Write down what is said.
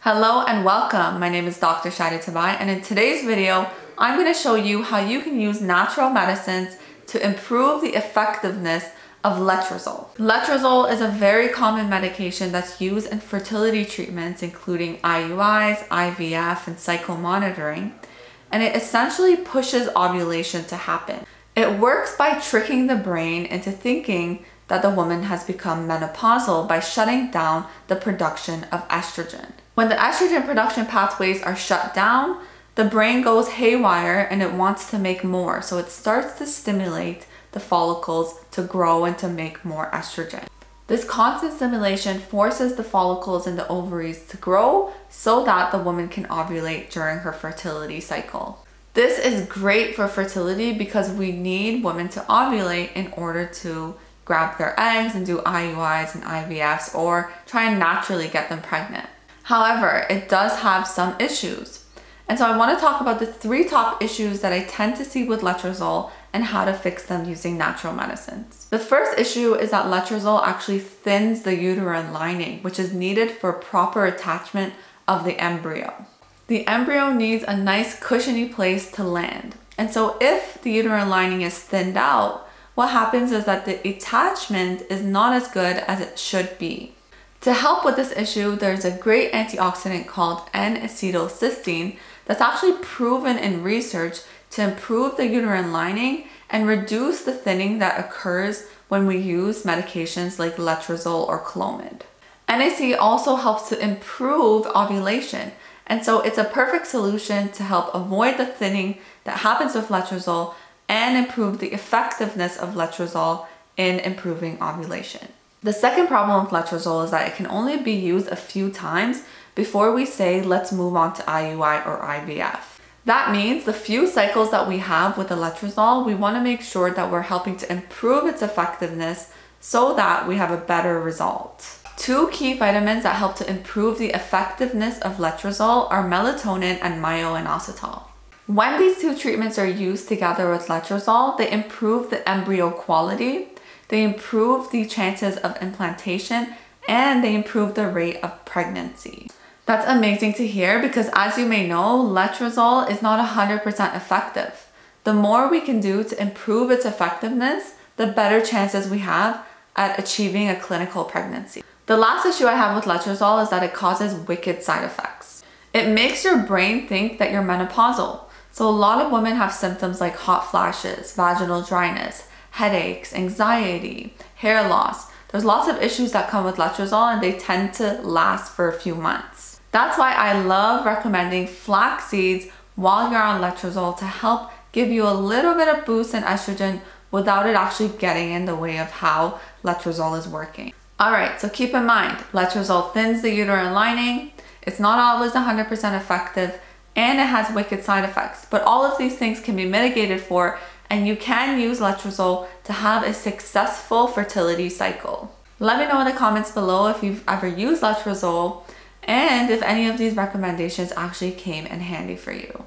Hello and welcome. My name is Dr. Shadi Tabai, and in today's video, I'm going to show you how you can use natural medicines to improve the effectiveness of letrozole. Letrozole is a very common medication that's used in fertility treatments, including IUIs, IVF, and cycle monitoring, and it essentially pushes ovulation to happen. It works by tricking the brain into thinking that the woman has become menopausal by shutting down the production of estrogen. When the estrogen production pathways are shut down, the brain goes haywire and it wants to make more. So it starts to stimulate the follicles to grow and to make more estrogen. This constant stimulation forces the follicles in the ovaries to grow so that the woman can ovulate during her fertility cycle. This is great for fertility because we need women to ovulate in order to grab their eggs and do IUIs and IVFs or try and naturally get them pregnant. However, it does have some issues. And so I want to talk about the 3 top issues that I tend to see with letrozole and how to fix them using natural medicines. The first issue is that letrozole actually thins the uterine lining, which is needed for proper attachment of the embryo. The embryo needs a nice cushiony place to land. And so if the uterine lining is thinned out, what happens is that the attachment is not as good as it should be. To help with this issue, there's a great antioxidant called N-acetylcysteine that's actually proven in research to improve the uterine lining and reduce the thinning that occurs when we use medications like letrozole or Clomid. NAC also helps to improve ovulation, and so it's a perfect solution to help avoid the thinning that happens with letrozole and improve the effectiveness of letrozole in improving ovulation. The second problem with letrozole is that it can only be used a few times before we say let's move on to IUI or IVF. That means the few cycles that we have with the letrozole, we want to make sure that we're helping to improve its effectiveness so that we have a better result. 2 key vitamins that help to improve the effectiveness of letrozole are melatonin and myo-inositol. When these 2 treatments are used together with letrozole, they improve the embryo quality, they improve the chances of implantation, and they improve the rate of pregnancy. That's amazing to hear because, as you may know, letrozole is not 100% effective. The more we can do to improve its effectiveness, the better chances we have at achieving a clinical pregnancy. The last issue I have with letrozole is that it causes wicked side effects. It makes your brain think that you're menopausal. So a lot of women have symptoms like hot flashes, vaginal dryness, headaches, anxiety, hair loss. There's lots of issues that come with letrozole and they tend to last for a few months. That's why I love recommending flax seeds while you're on letrozole to help give you a little bit of boost in estrogen without it actually getting in the way of how letrozole is working. Alright, so keep in mind, letrozole thins the uterine lining, it's not always 100% effective, and it has wicked side effects. But all of these things can be mitigated for, and you can use letrozole to have a successful fertility cycle. Let me know in the comments below if you've ever used letrozole and if any of these recommendations actually came in handy for you.